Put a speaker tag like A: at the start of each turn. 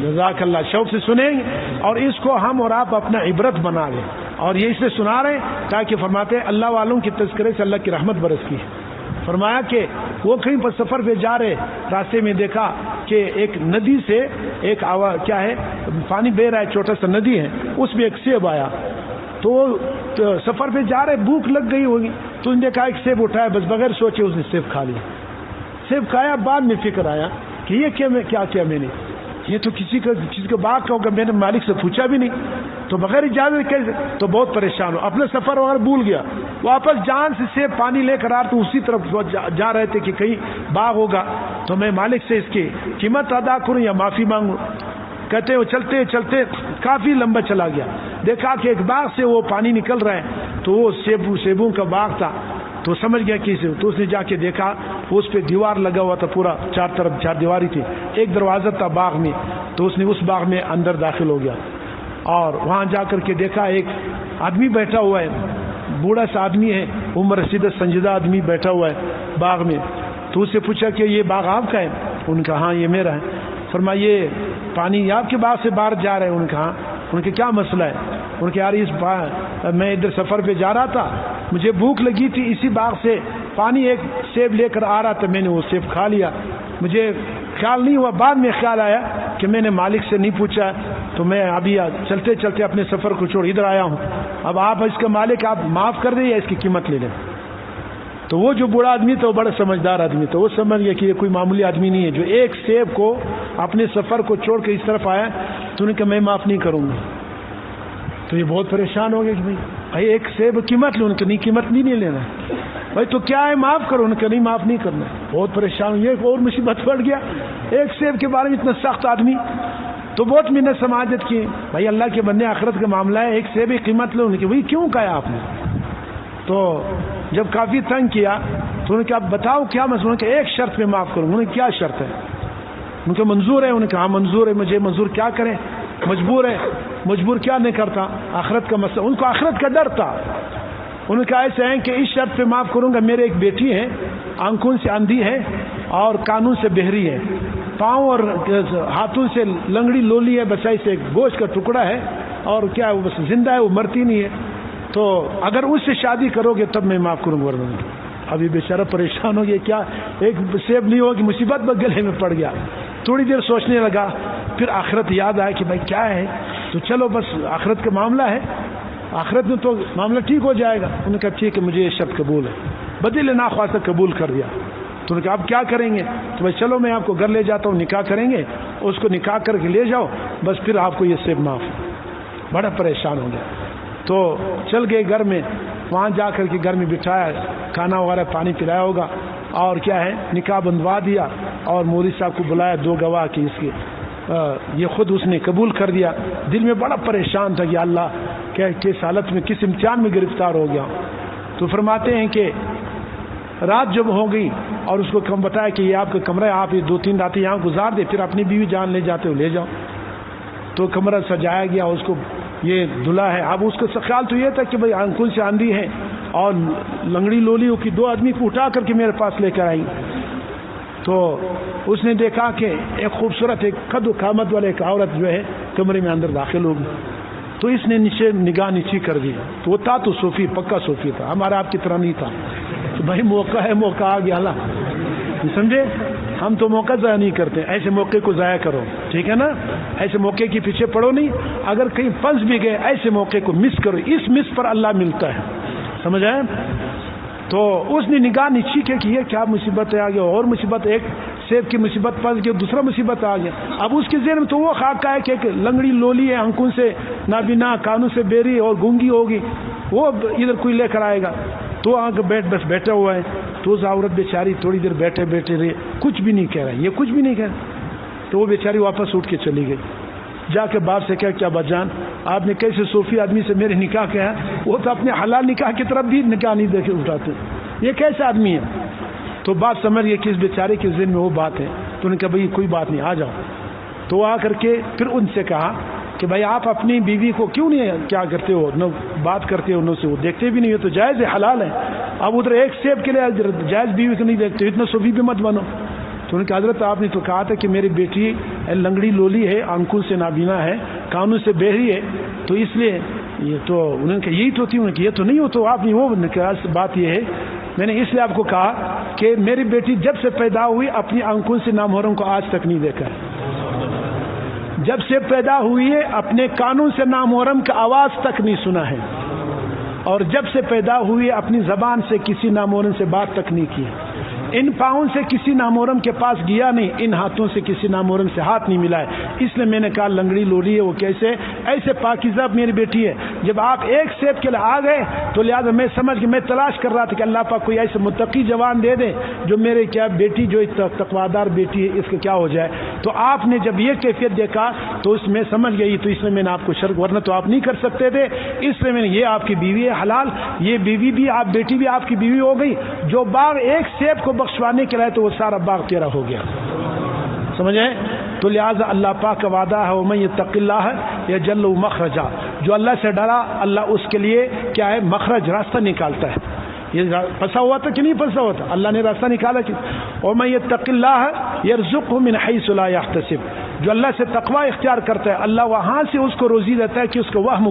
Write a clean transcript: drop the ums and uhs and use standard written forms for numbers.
A: جزاک اللہ, شوق سے سنیں گے اور اس کو ہم اور آپ اپنا عبرت بنا لیں. اور یہ اس لیے سنا رہے ہیں تاکہ فرماتے ہیں اللہ والوں کی تذکرے سے اللہ کی رحمت برستی ہے. فرمایا کہ وہ کہیں پر سفر پہ جا رہے, راستے میں دیکھا کہ ایک ندی سے ایک کیا ہے پانی بہ رہا ہے, چھوٹا سا ندی ہے, اس میں ایک سیب آیا. تو وہ سفر پہ جا رہے, بھوک لگ گئی ہوگی, تو انہوں نے کہا ایک سیب اٹھایا, بس بغیر سوچے اس نے سیب کھا لیا. سیب کھایا, بعد میں فکر آیا کہ یہ کیا کیا میں نے, یہ تو کسی کا باغ کا ہوگا, میں نے مالک سے پوچھا بھی نہیں, تو بغیر اجازت کیسے. تو بہت پریشان ہو, اپنے سفر وغیرہ بھول گیا, واپس جان سے سیب پانی لے کر آ تو اسی طرف جا رہے تھے کہ کہیں باغ ہوگا تو میں مالک سے اس کی قیمت ادا کروں یا معافی مانگوں. کہتے وہ چلتے چلتے کافی لمبا چلا گیا, دیکھا کہ ایک باغ سے وہ پانی نکل رہا ہے, تو وہ سیبوں کا باغ تھا. تو سمجھ گیا کیسے, تو اس نے جا کے دیکھا اس پہ دیوار لگا ہوا تھا, پورا چار طرف چار دیواری تھی, ایک دروازہ تھا باغ میں. تو اس نے اس باغ میں اندر داخل ہو گیا اور وہاں جا کر کے دیکھا ایک آدمی بیٹھا ہوا ہے, بوڑھا سا آدمی ہے, عمر رسید سنجیدہ آدمی بیٹھا ہوا ہے باغ میں. تو اس سے پوچھا کہ یہ باغ آپ کا ہے؟ ان کا ہاں یہ میرا ہے. فرمایا یہ پانی آپ کے باغ سے باہر جا رہے ہیں؟ ان کا ہاں. ان کے کیا مسئلہ ہے؟ ان کے یار میں ادھر سفر پہ جا رہا تھا, مجھے بھوک لگی تھی, اسی باغ سے پانی ایک سیب لے کر آ رہا تھا, میں نے وہ سیب کھا لیا, مجھے خیال نہیں ہوا, بعد میں خیال آیا کہ میں نے مالک سے نہیں پوچھا, تو میں ابھی چلتے چلتے اپنے سفر کو چھوڑ ادھر آیا ہوں. اب آپ اس کا مالک, آپ معاف کر دیں یا اس کی قیمت لے لیں. تو وہ جو بوڑھا آدمی تھا وہ بڑا سمجھدار آدمی تھا, وہ سمجھ گیا کہ یہ کوئی معمولی آدمی نہیں ہے جو ایک سیب کو اپنے سفر کو چھوڑ کے اس طرف آیا. تو نے کہا میں معاف نہیں کروں گا. تو یہ بہت پریشان ہو گیا کہ بھائی ایک سیب قیمت لو, ان کی نہیں قیمت نہیں لینا بھائی, تو کیا ہے معاف کرو, ان کا نہیں معاف نہیں کرنا. بہت پریشان, یہ اور مصیبت پڑ گیا, ایک سیب کے بارے میں اتنا سخت آدمی. تو بہت منت سماجت کی, بھائی اللہ کے بندے آخرت کا معاملہ ہے, ایک سیب کی قیمت لو. ان کی بھائی کیوں کہا آپ نے؟ تو جب کافی تنگ کیا تو انہوں نے کہا بتاؤ کیا مسئلہ, کہ ایک شرط میں معاف کروں. انہوں نے کیا شرط ہے؟ ان کو منظور ہے. انہوں نے کہا منظور ہے, مجھے منظور کیا کریں, مجبور ہے. مجبور کیا نہیں کرتا, آخرت کا مسئلہ, ان کو آخرت کا ڈر تھا. انہوں نے کہا ایسے ہیں کہ اس شرط پہ معاف کروں گا, میرے ایک بیٹی ہے, آنکھوں سے اندھی ہے اور کانوں سے بہری ہے, پاؤں اور ہاتھوں سے لنگڑی لولی ہے, بس ایسے گوشت کا ٹکڑا ہے, اور کیا وہ بس زندہ ہے, وہ مرتی نہیں ہے. تو اگر اس سے شادی کرو گے تب میں معاف کروں گا. ابھی بیچارہ پریشان ہو گیا, کیا ایک سیب نہیں ہوگی, مصیبت میں گلے میں پڑ گیا. تھوڑی دیر سوچنے لگا, پھر آخرت یاد آیا کہ بھائی کیا ہے, تو چلو بس آخرت کا معاملہ ہے, آخرت میں تو معاملہ ٹھیک ہو جائے گا. انہوں نے کہا ٹھیک ہے, مجھے یہ شرط قبول ہے. بدل ناخواستہ قبول کر دیا. تو انہوں نے کہا اب کیا کریں گے؟ تو بھائی چلو میں آپ کو گھر لے جاتا ہوں, نکاح کریں گے, اس کو نکاح کر کے لے جاؤ, بس پھر آپ کو یہ سیب معاف. بڑا پریشان ہو گیا. تو چل گئے گھر میں, وہاں جا کر کے گھر میں بٹھایا, کھانا وغیرہ پانی پلایا ہوگا, اور کیا ہے نکاح بندوا دیا, اور مولوی صاحب کو بلایا, دو گواہ کی اس کے, یہ خود اس نے قبول کر دیا. دل میں بڑا پریشان تھا کہ اللہ کس حالت میں, کس امتحان میں گرفتار ہو گیا. تو فرماتے ہیں کہ رات جب ہو گئی اور اس کو کم بتایا کہ یہ آپ کا کمرہ ہے, آپ یہ 2-3 راتیں یہاں گزار دے, پھر اپنی بیوی جان لے جاتے ہو لے جاؤ. تو کمرہ سجایا گیا, اس کو یہ دلہا ہے. اب اس کا خیال تو یہ تھا کہ بھائی آنکھوں سے اندھی ہے اور لنگڑی لولی کی 2 آدمی کو اٹھا کر کے میرے پاس لے کر آئی. تو اس نے دیکھا کہ ایک خوبصورت ایک قد و قامت والے ایک عورت جو ہے کمرے میں اندر داخل ہوگی. تو اس نے نیچے نگاہ نیچی کر دی. تو وہ تھا تو صوفی, پکا صوفی تھا, ہمارا آپ کی طرح نہیں تھا. تو بھائی موقع ہے, موقع آ گیا, اللہ سمجھے, ہم تو موقع ضائع نہیں کرتے, ایسے موقع کو ضائع کرو, ٹھیک ہے نا, ایسے موقع کے پیچھے پڑو نہیں. اگر کہیں پھنس بھی گئے, ایسے موقع کو مس کرو, اس مس پر اللہ ملتا ہے, سمجھ آئے. تو اس نے نگاہ نیچی کی یہ کیا مصیبت ہے, آ گیا اور مصیبت, ایک سیب کی مصیبت پھنس گئی, دوسرا مصیبت آ گیا. اب اس کے ذہن میں تو وہ خاکہ ہے کہ ایک لنگڑی لولی ہے, آنکھوں سے نابینا, کانوں سے بیری اور گونگی ہوگی, وہ ادھر کوئی لے کر آئے گا. تو آ کے بس بیٹھا ہوا ہے. تو اس عورت بیچاری تھوڑی دیر بیٹھے رہے, کچھ بھی نہیں کہہ رہا, یہ کچھ بھی نہیں کہہ رہا. تو وہ بیچاری واپس اٹھ کے چلی گئی. جا کے باپ سے کیا بجان, آپ نے کیسے صوفی آدمی سے میرے نکاح کیا؟ وہ تو اپنے حلال نکاح کی طرف بھی نکاح نہیں دیکھے اٹھاتے, یہ کیسا آدمی ہے؟ تو بات سمجھ گئے کہ اس بیچارے کے ذہن میں وہ بات ہے. تو نے کہا بھائی کوئی بات نہیں, آ جاؤ. تو آ کر کے پھر ان سے کہا کہ بھائی آپ اپنی بیوی کو کیوں نہیں کیا کرتے ہو, نہ بات کرتے ہو, نہ سے وہ دیکھتے بھی نہیں ہو, تو جائز ہے, حلال ہے. اب ادھر ایک سیب کے لیے جائز بیوی کو نہیں دیکھتے, اتنا صوفی بھی مت بنو. تو ان کے حضرت آپ نے تو کہا تھا کہ میری بیٹی لنگڑی لولی ہے، آنکھوں سے نابینا ہے، کانوں سے بہری ہے، تو اس لیے یہ تو انہوں نے کہا یہی تو تھی، انہوں نے کہا یہ تو نہیں ہو، تو آپ نے وہ بات یہ ہے میں نے اس لیے آپ کو کہا کہ میری بیٹی جب سے پیدا ہوئی اپنی آنکھوں سے نامحرم کو آج تک نہیں دیکھا ہے، جب سے پیدا ہوئی ہے اپنے کانوں سے نامحرم کا آواز تک نہیں سنا ہے، اور جب سے پیدا ہوئی اپنی زبان سے کسی نامحرم سے بات تک نہیں کی، ان پاؤں سے کسی نامحرم کے پاس گیا نہیں، ان ہاتھوں سے کسی نامحرم سے ہاتھ نہیں ملا ہے، اس لیے میں نے کہا لنگڑی لولی ہے وہ کیسے ایسے پاکیزہ میری بیٹی ہے۔ جب آپ ایک سیب کے لیے آ گئے تو لہٰذا میں سمجھ کے میں تلاش کر رہا تھا کہ اللہ پاک کوئی ایسے متقی جوان دے دے جو میرے کیا بیٹی جو تقوادار بیٹی ہے اس کا کیا ہو جائے، تو آپ نے جب یہ کیفیت دیکھا تو اس میں سمجھ گئی، تو اس لیے میں نے آپ کو شرک، ورنہ تو آپ نہیں کر سکتے تھے، اس لیے میں نے یہ آپ کی بیوی ہے حلال، یہ بیوی بھی آپ بیٹی بھی آپ کی بیوی ہو گئی، جو باغ ایک سیب کو بخشوانے کے لیے تو وہ سارا باغ تیرا ہو گیا، سمجھیں؟ تو لہٰذا اللہ پاک کا وعدہ ہے وَمَن يَتَّقِ اللَّهَ يَجْعَل لَّهُ مَخْرَجًا، جو اللہ سے ڈرا اللہ اس کے لیے کیا ہے مخرج، راستہ نکالتا ہے۔ یہ پھنسا ہوا تھا کہ نہیں پھنسا ہوا تھا، اللہ نے راستہ نکالا کہ وَمَن يَتَّقِ اللَّهَ يَرْزُقْهُ مِنْ حَيْثُ لَا يَحْتَسِبُ، جو اللہ سے تقوی اختیار کرتا ہے اللہ وہاں سے اس کو روزی دیتا ہے کہ اس کو وہم